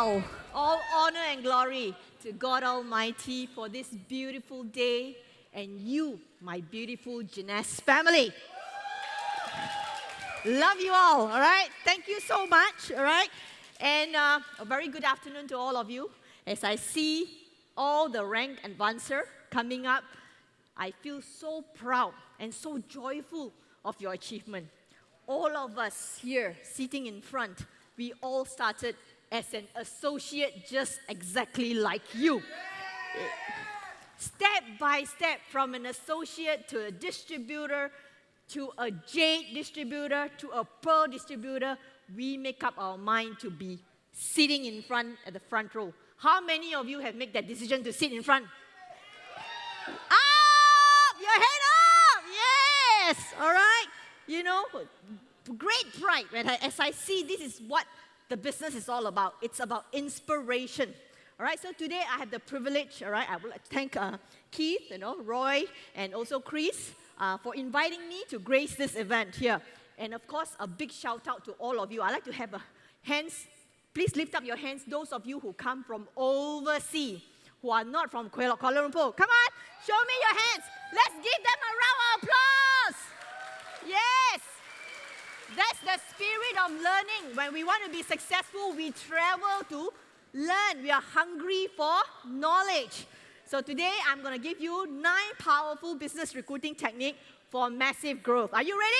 Wow! All honor and glory to God Almighty for this beautiful day and you, my beautiful Jeunesse family. Love you all right? Thank you so much, all right? And a very good afternoon to all of you. As I see all the rank advancer coming up, I feel so proud and so joyful of your achievement. All of us here sitting in front, we all started as an associate just exactly like you. Step by step, from an associate to a distributor, to a jade distributor, to a pearl distributor, we make up our mind to be sitting in front at the front row. How many of you have made that decision to sit in front? Up! Your head up! Yes! All right? You know, great pride as I see this is what the business is all about. It's about inspiration. All right, so today I have the privilege, all right, I would like to thank Keith, Roy, and also Chris for inviting me to grace this event here. And of course, a big shout out to all of you. I'd like to have hands, please lift up your hands, those of you who come from overseas, who are not from Kuala Lumpur. Come on, show me your hands. Let's give them a round of applause. Yes. That's the spirit of learning. When we want to be successful, we travel to learn. We are hungry for knowledge. So today, I'm going to give you 9 powerful business recruiting techniques for massive growth. Are you ready?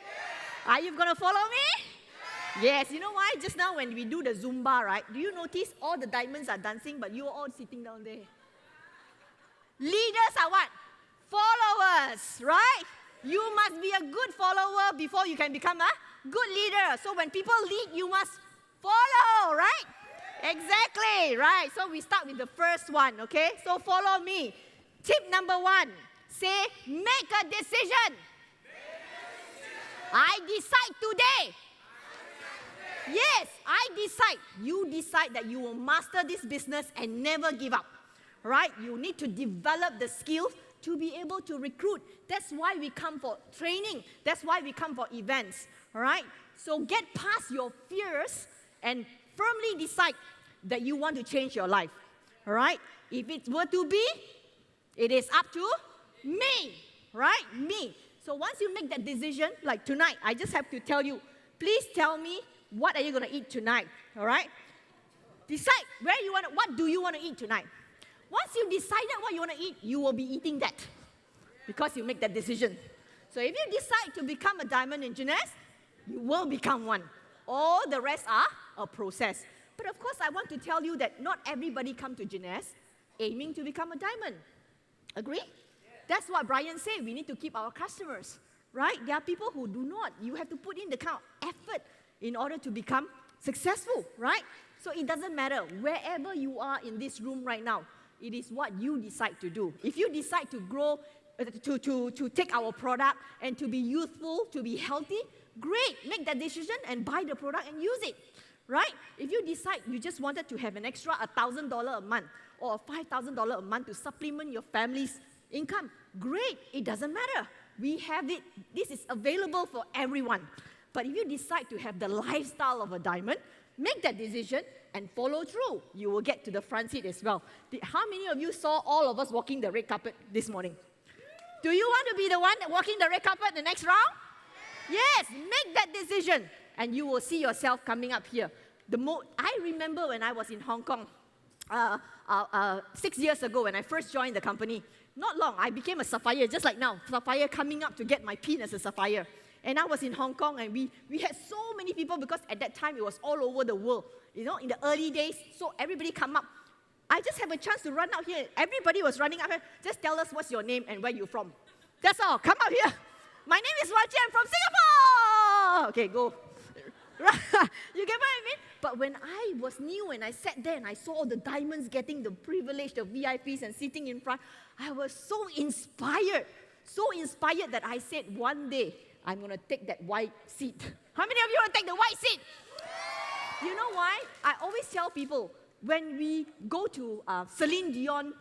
Yes. Are you going to follow me? Yes. You know why? Just now when we do the Zumba, right? Do you notice all the diamonds are dancing, but you're all sitting down there? Leaders are what? Followers, right? You must be a good follower before you can become a good leader. So when people lead, you must follow, right? Exactly, right. So we start with the first one, okay? So follow me. Tip number 1, say, make a decision. I decide today. Yes, I decide. You decide that you will master this business and never give up, right? You need to develop the skills to be able to recruit. That's why we come for training. That's why we come for events, all right? So get past your fears and firmly decide that you want to change your life, all right? If it were to be, it is up to me, right? Me. So once you make that decision, like tonight, I just have to tell you, please tell me what are you going to eat tonight, all right? Decide what do you want to eat tonight. Once you decided what you want to eat, you will be eating that because you make that decision. So if you decide to become a diamond in Jeunesse, you will become one. All the rest are a process. But of course, I want to tell you that not everybody comes to Jeunesse aiming to become a diamond. Agree? Yeah. That's what Brian said. We need to keep our customers, right? There are people who do not. You have to put in the kind of effort in order to become successful, right? So it doesn't matter wherever you are in this room right now. It is what you decide to do. If you decide to grow, to take our product and to be youthful, to be healthy, great. Make that decision and buy the product and use it, right? If you decide you just wanted to have an extra $1,000 a month or $5,000 a month to supplement your family's income, great. It doesn't matter. We have it. This is available for everyone. But if you decide to have the lifestyle of a diamond, make that decision and follow through. You will get to the front seat as well. How many of you saw all of us walking the red carpet this morning? Do you want to be the one walking the red carpet the next round? Yes, make that decision and you will see yourself coming up here. I remember when I was in Hong Kong 6 years ago when I first joined the company. Not long, I became a sapphire, just like now. Sapphire coming up to get my pin as a sapphire. And I was in Hong Kong and we had so many people because at that time it was all over the world. You know, in the early days, so everybody come up. I just have a chance to run out here. Everybody was running out here. Just tell us what's your name and where you're from. That's all. Come out here. My name is Wan Chee. I'm from Singapore. Okay, go. You get what I mean? But when I was new and I sat there and I saw all the diamonds getting the privilege, the VIPs and sitting in front, I was so inspired that I said one day, I'm going to take that white seat. How many of you want to take the white seat? You know why? I always tell people, when we go to Celine Dion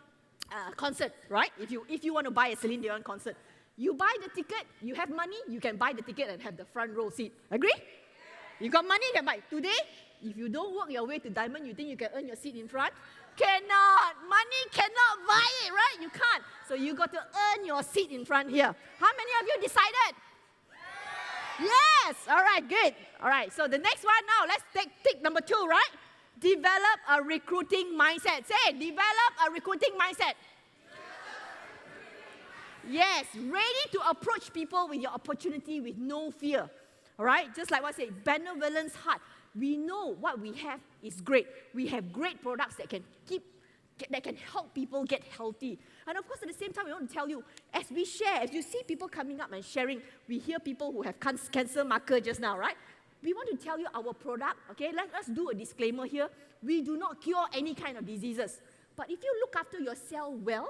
concert, right? If you want to buy a Celine Dion concert, you buy the ticket, you have money, you can buy the ticket and have the front row seat. Agree? You got money, you can buy. Today, If you don't work your way to diamond, you think you can earn your seat in front? Cannot. Money cannot buy it, right? You can't. So you got to earn your seat in front here. How many of you decided? Yes. All right, good. All right, so the next one now, let's take tick number 2, right? Develop a recruiting mindset. Say, develop a recruiting mindset. Yes, ready to approach people with your opportunity with no fear. All right, just like what I said, benevolence heart. We know what we have is great. We have great products that can help people get healthy. And of course, at the same time, we want to tell you, as we share, as you see people coming up and sharing, we hear people who have cancer marker just now, right? We want to tell you our product, okay? Let us do a disclaimer here. We do not cure any kind of diseases. But if you look after yourself well,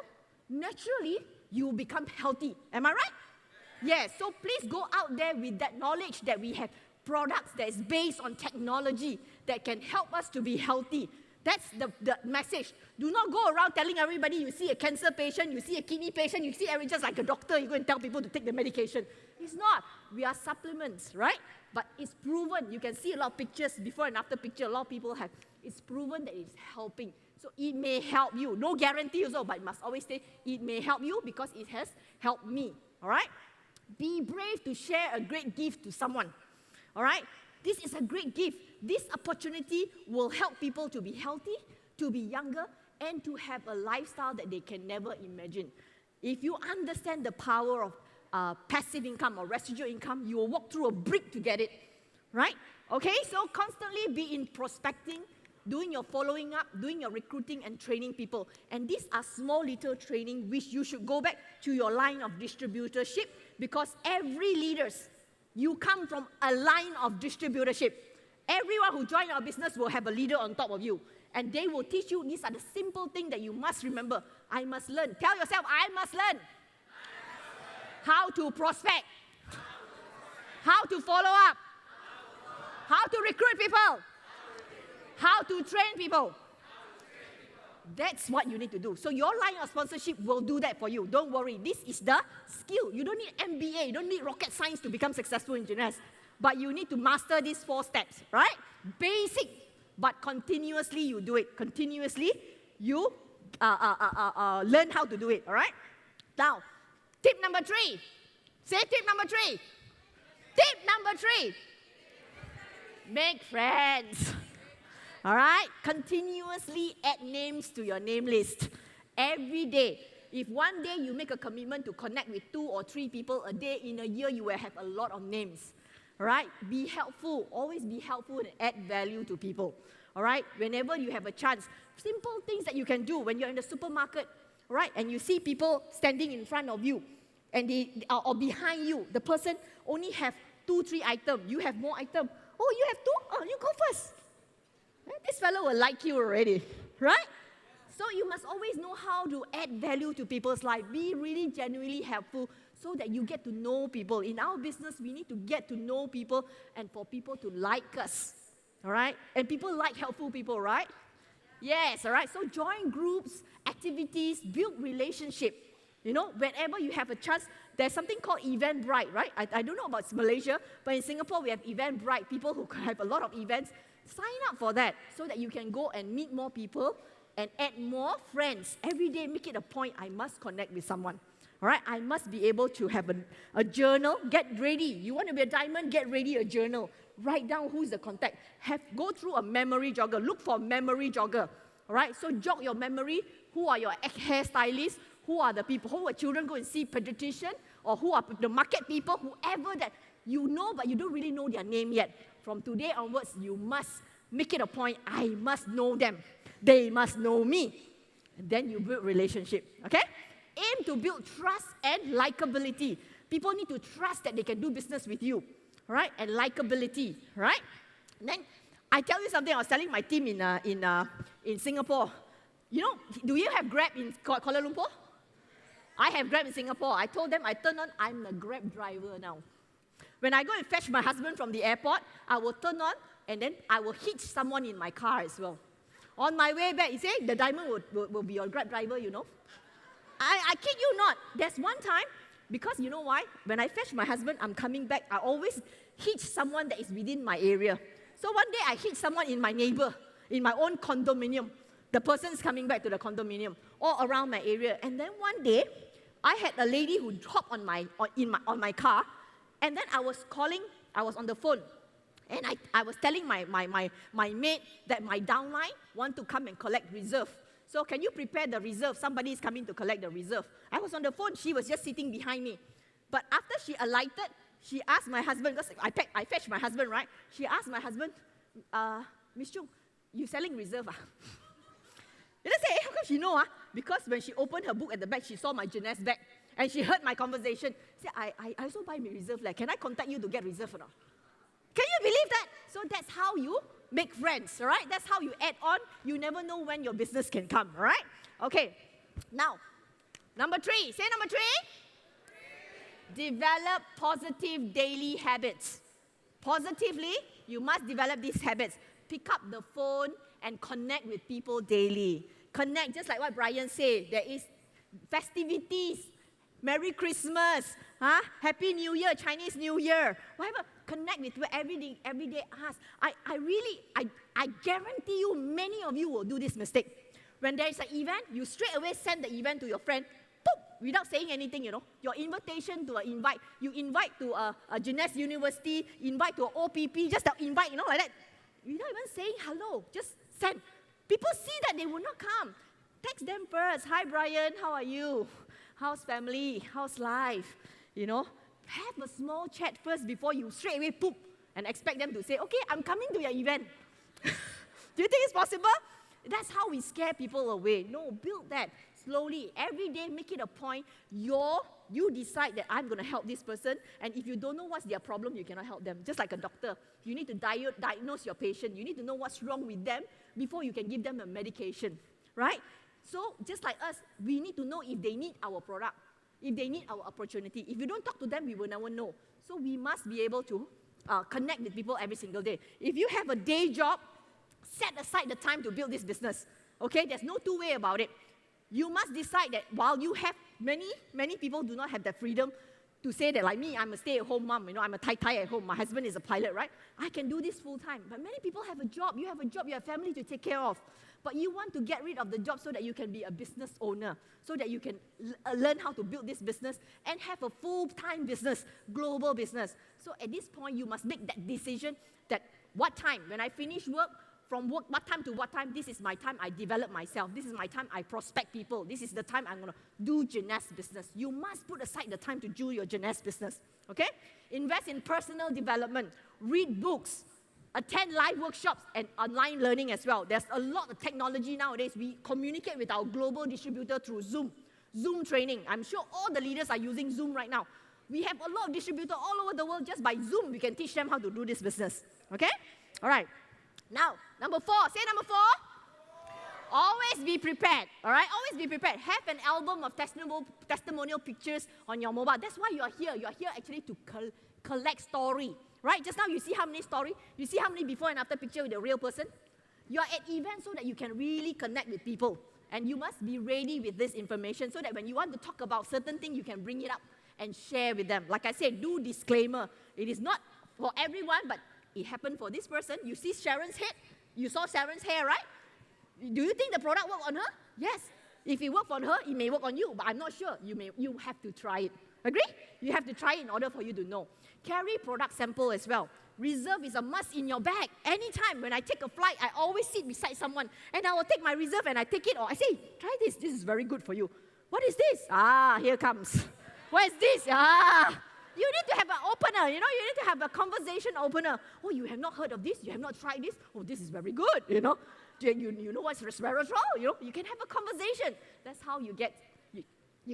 naturally, you will become healthy. Am I right? Yes, so please go out there with that knowledge that we have products that is based on technology that can help us to be healthy. That's the message. Do not go around telling everybody you see a cancer patient, you see a kidney patient, you see everything just like a doctor, you go and tell people to take the medication. It's not. We are supplements, right? But it's proven. You can see a lot of pictures, before and after picture, a lot of people have. It's proven that it's helping. So it may help you. No guarantee also, but you must always say, it may help you because it has helped me, all right? Be brave to share a great gift to someone, all right? This is a great gift. This opportunity will help people to be healthy, to be younger, and to have a lifestyle that they can never imagine. If you understand the power of passive income or residual income, you will walk through a brick to get it, right? Okay, so constantly be in prospecting, doing your following up, doing your recruiting and training people. And these are small little training which you should go back to your line of distributorship, because every leaders, you come from a line of distributorship. Everyone who joins our business will have a leader on top of you. And they will teach you, these are the simple things that you must remember. I must learn. Tell yourself, I must learn. How to prospect. How to follow up. How to recruit people. How to train people. That's what you need to do. So your line of sponsorship will do that for you. Don't worry. This is the skill. You don't need MBA. You don't need rocket science to become successful in Jeunesse. But you need to master these 4 steps, right? Basic, but continuously you do it. Continuously you learn how to do it, all right? Now, tip number 3. Say tip number 3. Tip number 3. Make friends. All right? Continuously add names to your name list. Every day. If one day you make a commitment to connect with 2 or 3 people a day, in a year you will have a lot of names. All right? Be helpful. Always be helpful and add value to people. All right? Whenever you have a chance. Simple things that you can do when you're in the supermarket, all right? And you see people standing in front of you and or behind you. The person only have 2, 3 items. You have more items. Oh, you have 2? Oh, you go first. This fellow will like you already, right? So you must always know how to add value to people's life. Be really genuinely helpful so that you get to know people. In our business, we need to get to know people and for people to like us, all right? And people like helpful people, right? Yes, all right? So join groups, activities, build relationship. You know, whenever you have a chance, there's something called Eventbrite, right? I don't know about Malaysia, but in Singapore, we have Eventbrite, people who have a lot of events. Sign up for that so that you can go and meet more people and add more friends. Every day, make it a point, I must connect with someone. All right, I must be able to have a journal. Get ready. You want to be a diamond? Get ready a journal. Write down who's the contact. Go through a memory jogger. Look for a memory jogger. All right, so jog your memory. Who are your hairstylists? Who are the people? Who are children go and see pediatrician? Or who are the market people? Whoever that you know, but you don't really know their name yet. From today onwards, you must make it a point. I must know them. They must know me. And then you build relationship. Okay? Aim to build trust and likability. People need to trust that they can do business with you. Right? And likability. Right? And then I tell you something. I was telling my team in Singapore. You know, do you have Grab in Kuala Lumpur? I have Grab in Singapore. I told them, I'm a Grab driver now. When I go and fetch my husband from the airport, I will turn on and then I will hitch someone in my car as well. On my way back, you say, the diamond will be your Grab driver, you know. I kid you not. There's one time, because you know why? When I fetch my husband, I'm coming back, I always hitch someone that is within my area. So one day I hit someone in my own condominium. The person's coming back to the condominium, all around my area. And then one day, I had a lady who hopped on my car, and then I was on the phone, and I was telling my mate that my downline want to come and collect reserve. So can you prepare the reserve? Somebody is coming to collect the reserve. I was on the phone, she was just sitting behind me. But after she alighted, she asked my husband, because I fetched my husband, right? She asked my husband, Miss Choong, you selling reserve? Did I say, how come she know? Because when she opened her book at the back, she saw my Jeunesse bag, and she heard my conversation. She said, I also buy me reserve. Can I contact you to get reserve or not? Can you believe that? So that's how you make friends, all right? That's how you add on. You never know when your business can come, all right? Okay, now, number 3. Say number 3. Develop positive daily habits. Positively, you must develop these habits. Pick up the phone and connect with people daily. Connect, just like what Brian said, there is festivities, Merry Christmas, Happy New Year, Chinese New Year, whatever. Connect with people every day. Ask. I guarantee you, many of you will do this mistake. When there is an event, you straight away send the event to your friend, boop, without saying anything, Your invitation to you invite to a Jeunesse University, invite to an OPP, just invite, like that. Without even saying hello, just send. People see that, they will not come. Text them first. Hi, Brian, how are you? How's family? How's life? Have a small chat first before you straight away poop and expect them to say, okay, I'm coming to your event. Do you think it's possible? That's how we scare people away. No, build that slowly. Every day, make it a point. You decide that I'm going to help this person, and if you don't know what's their problem, you cannot help them. Just like a doctor, you need to diagnose your patient. You need to know what's wrong with them before you can give them a medication, right? So just like us, we need to know if they need our product, if they need our opportunity. If you don't talk to them, we will never know. So we must be able to connect with people every single day. If you have a day job, set aside the time to build this business. Okay, there's no two way about it. You must decide that while you have many people do not have that freedom to say that, like me, I'm a stay-at-home mom, I'm a tai-tai at home, my husband is a pilot, right? I can do this full-time. But many people have a job, you have a family to take care of. But you want to get rid of the job so that you can be a business owner, so that you can learn how to build this business and have a full-time business, global business. So at this point, you must make that decision that what time, when I finish work, from what time to what time, this is my time I develop myself. This is my time I prospect people. This is the time I'm going to do Jeunesse business. You must put aside the time to do your Jeunesse business, okay? Invest in personal development. Read books. Attend live workshops and online learning as well. There's a lot of technology nowadays. We communicate with our global distributor through Zoom. Zoom training. I'm sure all the leaders are using Zoom right now. We have a lot of distributors all over the world. Just by Zoom, we can teach them how to do this business, okay? All right. Now, number 4. Say number 4. Always be prepared, all right? Always be prepared. Have an album of testimonial pictures on your mobile. That's why you are here. You are here actually to collect story, right? Just now you see how many story? You see how many before and after picture with a real person? You are at events so that you can really connect with people. And you must be ready with this information so that when you want to talk about certain thing, you can bring it up and share with them. Like I said, do disclaimer. It is not for everyone, but it happened for this person. You see Sharon's head? You saw Sharon's hair, right? Do you think the product worked on her? Yes. If it worked on her, it may work on you, but I'm not sure. You have to try it. Agree? You have to try it in order for you to know. Carry product sample as well. Reserve is a must in your bag. Anytime when I take a flight, I always sit beside someone, and I will take my reserve and I take it, or I say, try this. This is very good for you. What is this? Here comes. What is this? You need to have an opener, you need to have a conversation opener. Oh, you have not heard of this? You have not tried this? Oh, this is very good, You know what's resveratrol? You can have a conversation. That's how you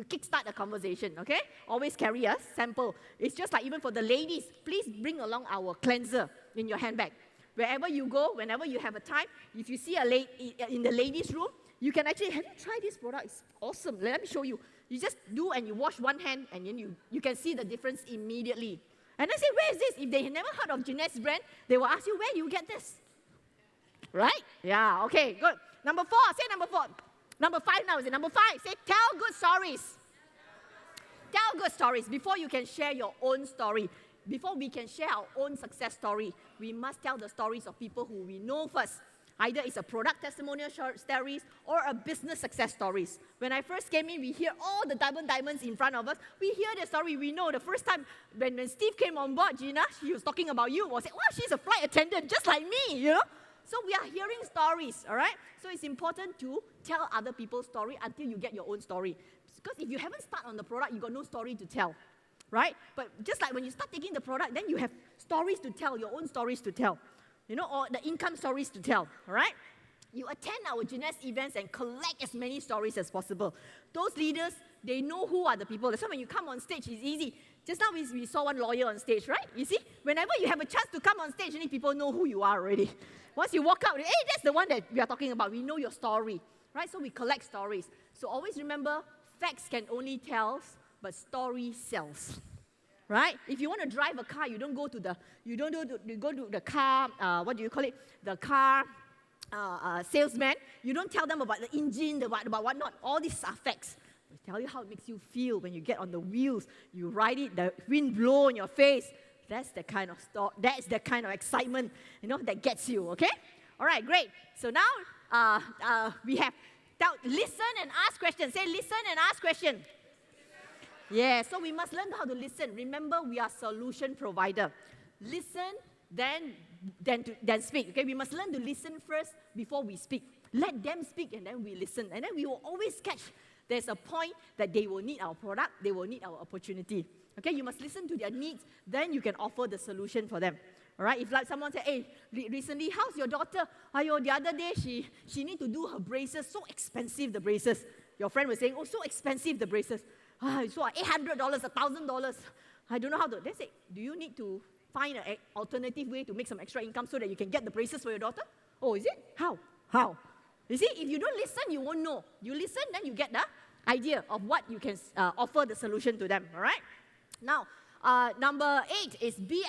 kickstart a conversation, okay? Always carry a sample. It's just like even for the ladies, please bring along our cleanser in your handbag. Wherever you go, whenever you have a time, if you see in the ladies' room, you can actually, have you tried this product? It's awesome. Let me show you. You just do and you wash one hand and then you can see the difference immediately. And I say, where is this? If they have never heard of Jeunesse brand, they will ask you, where do you get this? Right? Yeah, okay, good. Number 4, say number 4. Number 5 now, is it number 5? Say, tell good stories. Tell good stories. Before you can share your own story, before we can share our own success story, we must tell the stories of people who we know first. Either it's a product testimonial stories or a business success stories. When I first came in, we hear all the diamonds in front of us. We hear the story. We know the first time when Steve came on board, Gina, she was talking about you. Was saying, wow, she's a flight attendant just like me, you know. So we are hearing stories, all right? So it's important to tell other people's story until you get your own story. Because if you haven't started on the product, you got no story to tell, right? But just like when you start taking the product, then you have stories to tell, your own stories to tell. You know, or the income stories to tell, all right? You attend our Jeunesse events and collect as many stories as possible. Those leaders, they know who are the people. That's why when you come on stage, it's easy. Just now we saw one lawyer on stage, right? You see, whenever you have a chance to come on stage, any people know who you are already. Once you walk out, hey, that's the one that we are talking about. We know your story, right? So we collect stories. So always remember, facts can only tell, but story sells. Right? If you want to drive a car, you don't go to the, you go to the car, what do you call it? The car salesman. You don't tell them about the engine, about whatnot. All these are facts. We tell you how it makes you feel when you get on the wheels. You ride it, the wind blow in your face. That's the kind of that's the kind of excitement, you know, that gets you. Okay? All right, great. So now we have listen and ask questions. Say listen and ask questions. Yeah, so we must learn how to listen. Remember, we are solution provider. Listen, then speak. Okay, we must learn to listen first before we speak. Let them speak, and then we listen. And then we will always catch. There's a point that they will need our product, they will need our opportunity. Okay, you must listen to their needs, then you can offer the solution for them. All right, if like someone said, hey, recently, how's your daughter? The other day, she need to do her braces. So expensive, the braces. Your friend was saying, oh, so expensive, the braces. So $800, $1,000. I don't know how to. They say, do you need to find an alternative way to make some extra income so that you can get the braces for your daughter? Oh, is it? How? You see, if you don't listen, you won't know. You listen, then you get the idea of what you can offer the solution to them, all right? Now, number 8 is be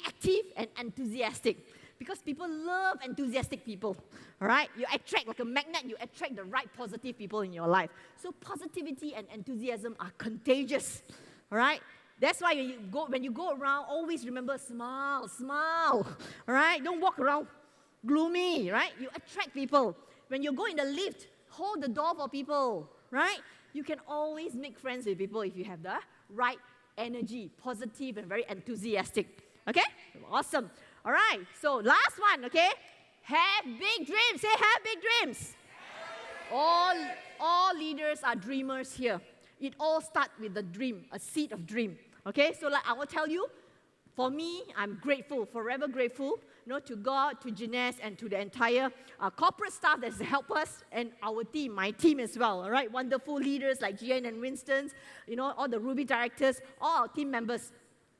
active and enthusiastic. Because people love enthusiastic people, all right? You attract, like a magnet, you attract the right positive people in your life. So positivity and enthusiasm are contagious, all right? That's why when you go around, always remember, smile, all right? Don't walk around gloomy, right? You attract people. When you go in the lift, hold the door for people, right? You can always make friends with people if you have the right energy, positive and very enthusiastic, okay? Awesome. All right, so last one, okay? Have big dreams. Say, have big dreams. All leaders are dreamers here. It all starts with a dream, a seed of dream. Okay, so like I will tell you, for me, I'm grateful, forever grateful, to God, to Jeunesse, and to the entire corporate staff that's helped us, and our team, my team as well. All right, wonderful leaders like Gian and Winston's, all the Ruby directors, all our team members.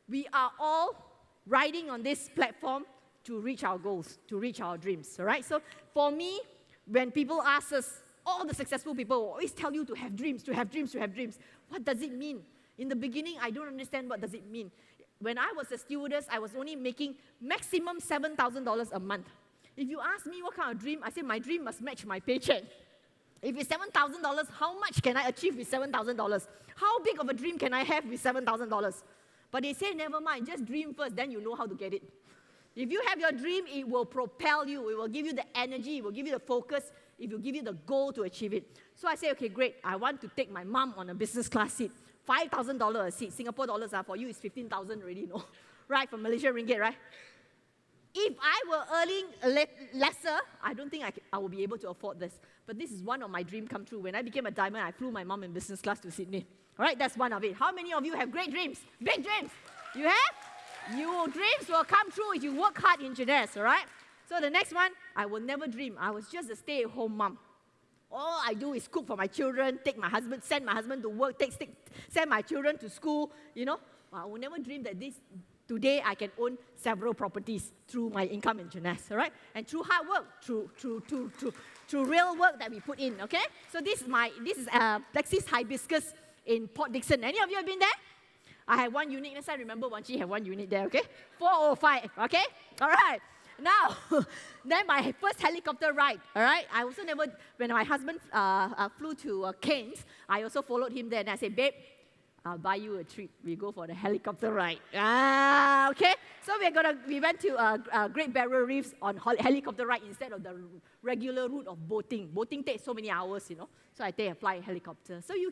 We are all riding on this platform to reach our goals, to reach our dreams, all right? So for me, when people ask us, all the successful people will always tell you to have dreams, to have dreams, to have dreams. What does it mean? In the beginning, I don't understand what does it mean. When I was a stewardess, I was only making maximum $7,000 a month. If you ask me what kind of dream, I say my dream must match my paycheck. If it's $7,000, how much can I achieve with $7,000? How big of a dream can I have with $7,000? But they say, never mind, just dream first, then you know how to get it. If you have your dream, it will propel you. It will give you the energy. It will give you the focus. It will give you the goal to achieve it. So I say, okay, great. I want to take my mom on a business class seat. $5,000 a seat. Singapore dollars for you is 15,000 already, no? Right, from Malaysian ringgit, right? If I were earning lesser, I don't think I will be able to afford this. But this is one of my dreams come true. When I became a diamond, I flew my mom in business class to Sydney. All right, that's one of it. How many of you have great dreams? Big dreams. You have? Your dreams will come true if you work hard in Jeunesse, all right? So the next one, I will never dream. I was just a stay-at-home mom. All I do is cook for my children, send my husband to work, send my children to school, I will never dream that today I can own several properties through my income in Jeunesse, all right? And through hard work, through real work that we put in, okay? So this is Lexis Hibiscus in Port Dickson. Any of you have been there? I have one unit. Next time, remember Wan Chee have one unit there, okay? 405, okay? All right. Now, then my first helicopter ride, all right? I also never, when my husband flew to Cairns, I also followed him there. And I said, babe, I'll buy you a treat. We go for the helicopter ride. Okay? So we went to Great Barrier Reefs on helicopter ride instead of the regular route of boating. Boating takes so many hours, So I take a fly helicopter. So you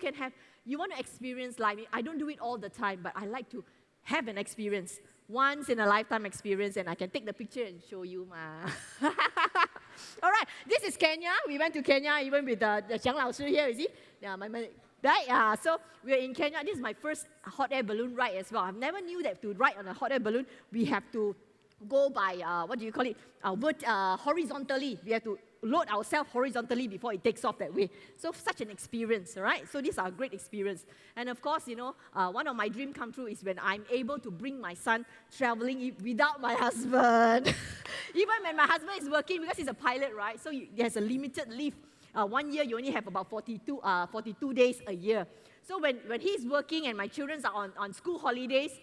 want to experience life. I don't do it all the time, but I like to have an experience. Once in a lifetime experience, and I can take the picture and show you. All right, this is Kenya. We went to Kenya even with the Chiang Lao Shi here, you see? Yeah, right? So we're in Kenya. This is my first hot air balloon ride as well. I never knew that to ride on a hot air balloon, we have to go by, horizontally. We have to load ourselves horizontally before it takes off that way. So such an experience, right? So these are a great experience. And of course, one of my dreams come true is when I'm able to bring my son traveling without my husband. Even when my husband is working, because he's a pilot, right? So there's a limited leave. 1 year, you only have about 42 days a year. So when he's working and my children are on school holidays,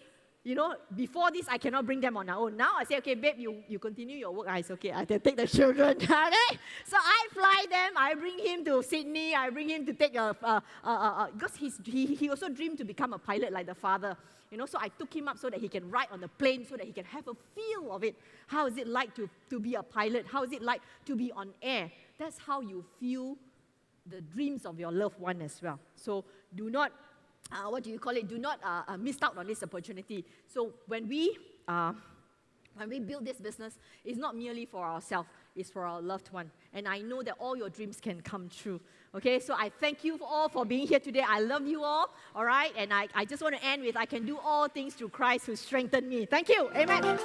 before this, I cannot bring them on our own. Now I say, okay, babe, you continue your work. It's okay, I can take the children. Okay? So I fly them. I bring him to Sydney. I bring him to take because he also dreamed to become a pilot like the father. So I took him up so that he can ride on the plane, so that he can have a feel of it. How is it like to be a pilot? How is it like to be on air? That's how you feel the dreams of your loved one as well. So do not do not miss out on this opportunity. So when we build this business, it's not merely for ourselves, it's for our loved one. And I know that all your dreams can come true. Okay, so I thank you all for being here today. I love you all right? And I just want to end with, I can do all things through Christ who strengthened me. Thank you. Amen.